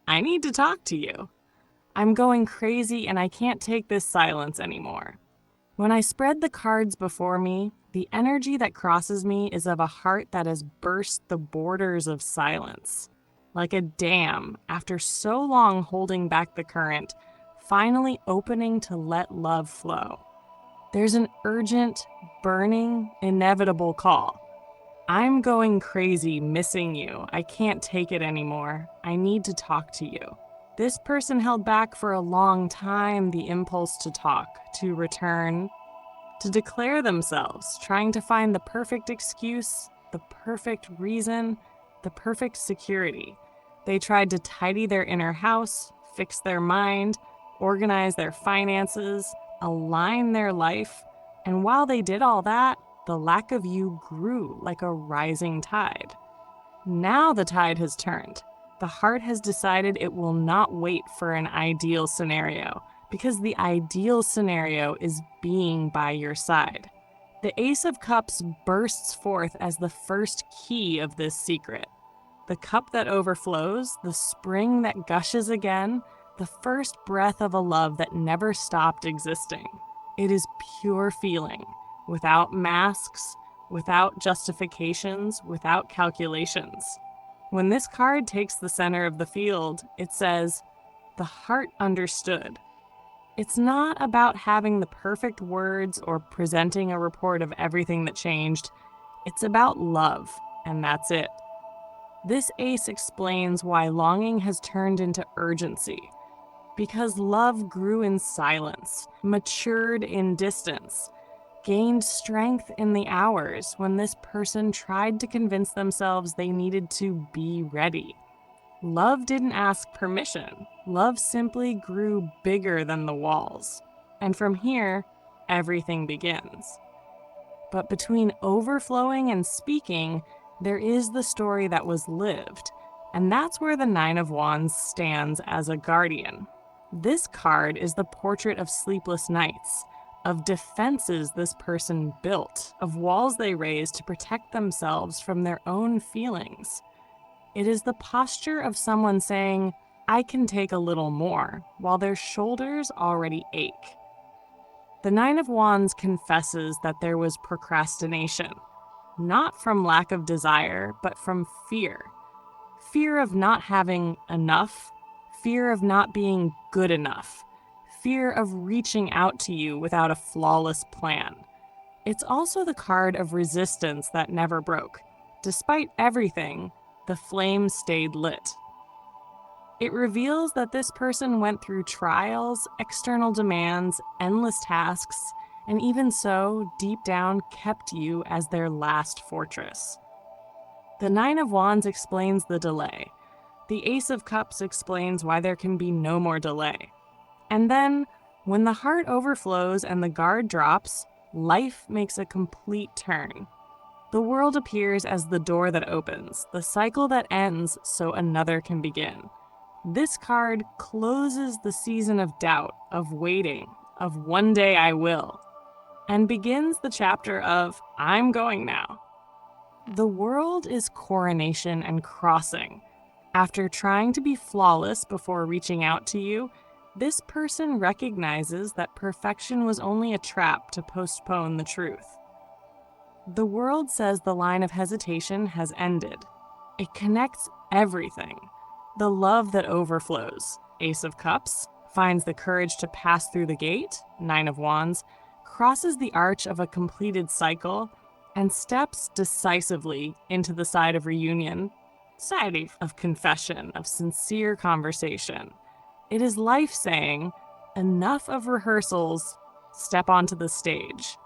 I need to talk to you. I'm going crazy and I can't take this silence anymore. When I spread the cards before me, the energy that crosses me is of a heart that has burst the borders of silence. Like a dam, after so long holding back the current, finally opening to let love flow. There's an urgent, burning, inevitable call. I'm going crazy missing you. I can't take it anymore. I need to talk to you. This person held back for a long time the impulse to talk, to return, to declare themselves, trying to find the perfect excuse, the perfect reason, the perfect security. They tried to tidy their inner house, fix their mind, organize their finances, align their life, and while they did all that, the lack of you grew like a rising tide. Now the tide has turned. The heart has decided it will not wait for an ideal scenario, because the ideal scenario is being by your side. The Ace of Cups bursts forth as the first key of this secret. The cup that overflows, the spring that gushes again, the first breath of a love that never stopped existing. It is pure feeling, without masks, without justifications, without calculations. When this card takes the center of the field, it says, "The heart understood." It's not about having the perfect words or presenting a report of everything that changed. It's about love, and that's it. This ace explains why longing has turned into urgency. Because love grew in silence, matured in distance, gained strength in the hours when this person tried to convince themselves they needed to be ready. Love didn't ask permission. Love simply grew bigger than the walls. And from here, everything begins. But between overflowing and speaking, there is the story that was lived. And that's where the Nine of Wands stands as a guardian. This card is the portrait of sleepless nights, of defenses this person built, of walls they raised to protect themselves from their own feelings. It is the posture of someone saying, "I can take a little more," while their shoulders already ache. The Nine of Wands confesses that there was procrastination, not from lack of desire, but from fear. Fear of not having enough, fear of not being good enough, fear of reaching out to you without a flawless plan. It's also the card of resistance that never broke. Despite everything, the flame stayed lit. It reveals that this person went through trials, external demands, endless tasks, and even so, deep down, kept you as their last fortress. The Nine of Wands explains the delay. The Ace of Cups explains why there can be no more delay. And then, when the heart overflows and the guard drops, life makes a complete turn. The world appears as the door that opens, the cycle that ends so another can begin. This card closes the season of doubt, of waiting, of one day I will, and begins the chapter of I'm going now. The world is coronation and crossing. After trying to be flawless before reaching out to you, this person recognizes that perfection was only a trap to postpone the truth. The world says the line of hesitation has ended. It connects everything. The love that overflows, Ace of Cups, finds the courage to pass through the gate, Nine of Wands, crosses the arch of a completed cycle, and steps decisively into the side of reunion, side of confession, of sincere conversation. It is life saying, enough of rehearsals, step onto the stage.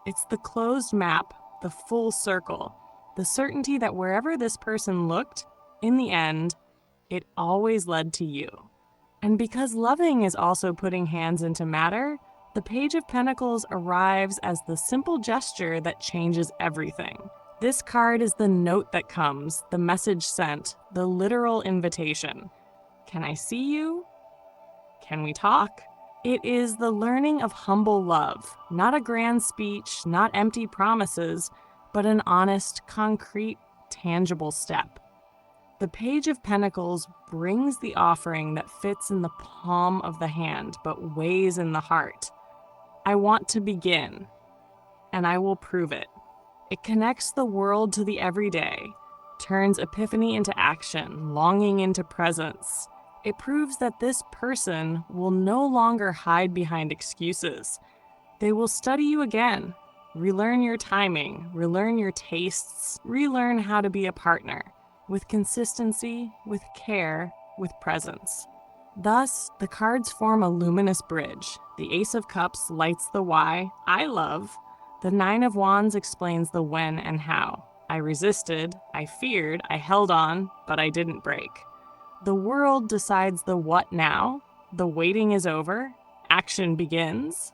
It's the closed map, the full circle, the certainty that wherever this person looked, in the end, it always led to you. And because loving is also putting hands into matter, the Page of Pentacles arrives as the simple gesture that changes everything. This card is the note that comes, the message sent, the literal invitation. Can I see you? Can we talk? It is the learning of humble love, not a grand speech, not empty promises, but an honest, concrete, tangible step. The Page of Pentacles brings the offering that fits in the palm of the hand but weighs in the heart. I want to begin, and I will prove it. It connects the world to the everyday, turns epiphany into action, longing into presence. It proves that this person will no longer hide behind excuses. They will study you again, relearn your timing, relearn your tastes, relearn how to be a partner, with consistency, with care, with presence. Thus, the cards form a luminous bridge. The Ace of Cups lights the why, I love. The Nine of Wands explains the when and how. I resisted, I feared, I held on, but I didn't break. The World decides the what now. The waiting is over. Action begins.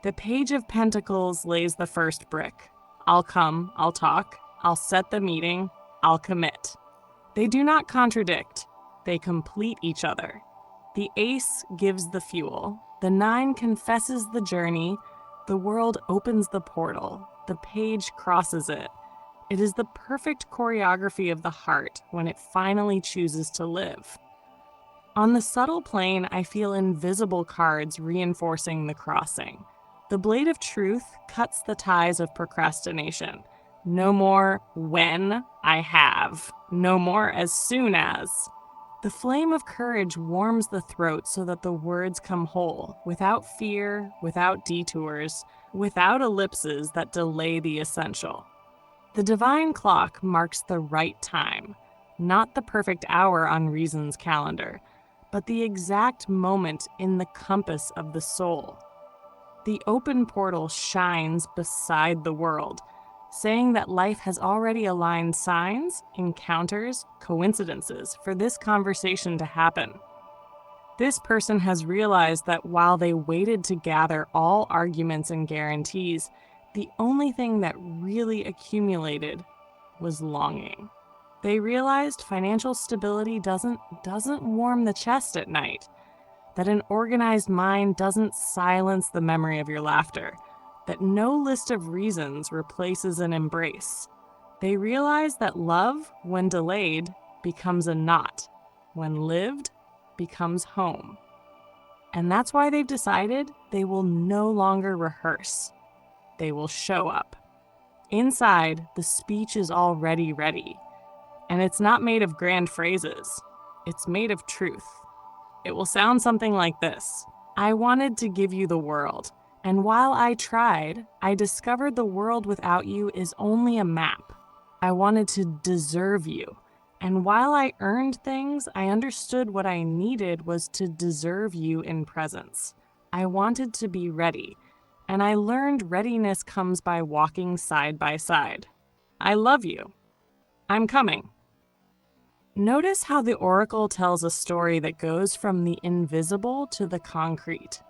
The Page of Pentacles lays the first brick. I'll come, I'll talk, I'll set the meeting, I'll commit. They do not contradict, they complete each other. The Ace gives the fuel. The Nine confesses the journey. The World opens the portal. The Page crosses it. It is the perfect choreography of the heart when it finally chooses to live. On the subtle plane, I feel invisible cards reinforcing the crossing. The blade of truth cuts the ties of procrastination. No more when I have. No more as soon as. The flame of courage warms the throat so that the words come whole, without fear, without detours, without ellipses that delay the essential. The divine clock marks the right time, not the perfect hour on reason's calendar, but the exact moment in the compass of the soul. The open portal shines beside the world, saying that life has already aligned signs, encounters, coincidences for this conversation to happen. This person has realized that while they waited to gather all arguments and guarantees, the only thing that really accumulated was longing. They realized financial stability doesn't warm the chest at night, that an organized mind doesn't silence the memory of your laughter, that no list of reasons replaces an embrace. They realize that love, when delayed, becomes a knot. When lived, becomes home. And that's why they've decided they will no longer rehearse. They will show up. Inside, the speech is already ready. And it's not made of grand phrases. It's made of truth. It will sound something like this. I wanted to give you the world. And while I tried, I discovered the world without you is only a map. I wanted to deserve you. And while I earned things, I understood what I needed was to deserve you in presence. I wanted to be ready. And I learned readiness comes by walking side by side. I love you. I'm coming. Notice how the oracle tells a story that goes from the invisible to the concrete.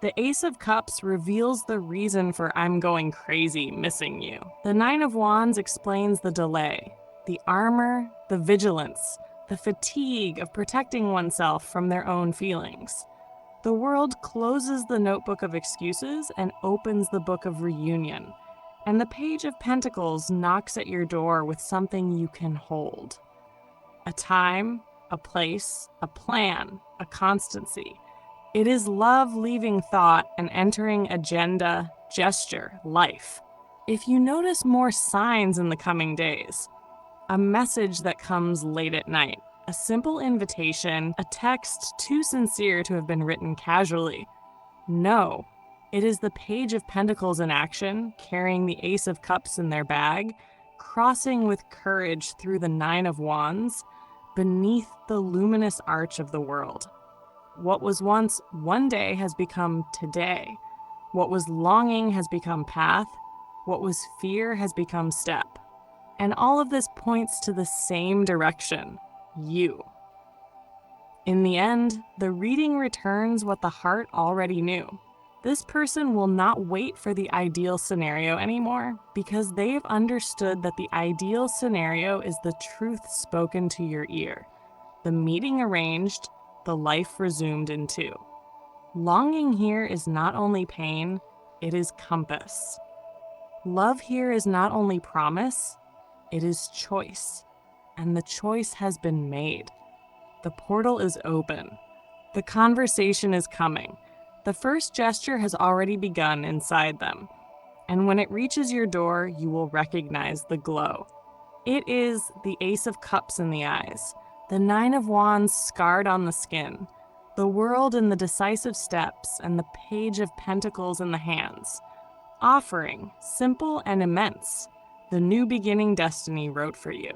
The Ace of Cups reveals the reason for I'm going crazy missing you. The Nine of Wands explains the delay, the armor, the vigilance, the fatigue of protecting oneself from their own feelings. The World closes the notebook of excuses and opens the book of reunion. And the Page of Pentacles knocks at your door with something you can hold. A time, a place, a plan, a constancy. It is love leaving thought and entering agenda, gesture, life. If you notice more signs in the coming days, a message that comes late at night, a simple invitation, a text too sincere to have been written casually. No, it is the Page of Pentacles in action, carrying the Ace of Cups in their bag, crossing with courage through the Nine of Wands, beneath the luminous arch of the world. What was once one day has become today. What was longing has become path. What was fear has become step. And all of this points to the same direction, you. In the end, the reading returns what the heart already knew. This person will not wait for the ideal scenario anymore because they've understood that the ideal scenario is the truth spoken to your ear. The meeting arranged, the life resumed in two. Longing here is not only pain, it is compass. Love here is not only promise, it is choice. and the choice has been made. The portal is open. The conversation is coming. The first gesture has already begun inside them, and when it reaches your door, you will recognize the glow. It is the Ace of Cups in the eyes, the Nine of Wands scarred on the skin, the World in the decisive steps, and the Page of Pentacles in the hands, offering, simple and immense, the new beginning destiny wrote for you.